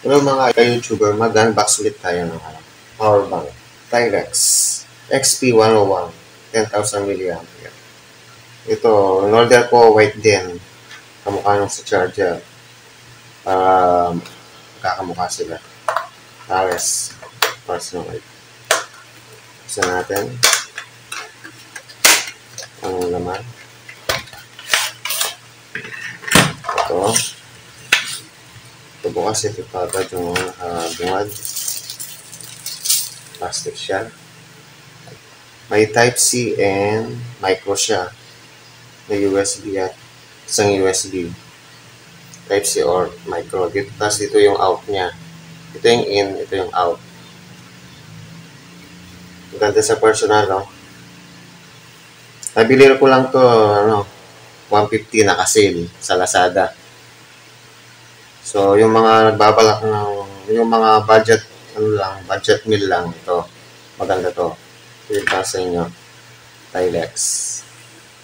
Hello mga ka-YouTuber, mag-unbox ulit tayo ng power bank. Tilex XP101 10,000 mAh. Ito, in-order ko white din. Kamukha nung sa charger. Para kakamukha sila. Thales. Parts ng white. Isa natin. Ang laman. Ito. Ito bukas ito agad yung bungad. Plastic siya. May Type-C and micro siya. May USB at isang USB. Type-C or micro. Tapos ito yung out niya. Ito yung in, ito yung out. Maganda sa personal, no? Nabili ko lang to, 150 na kasi sa Lazada. So, yung mga nagbabalak yung mga budget, budget meal lang, ito. Maganda to. Ito yung sa inyo. Tilex.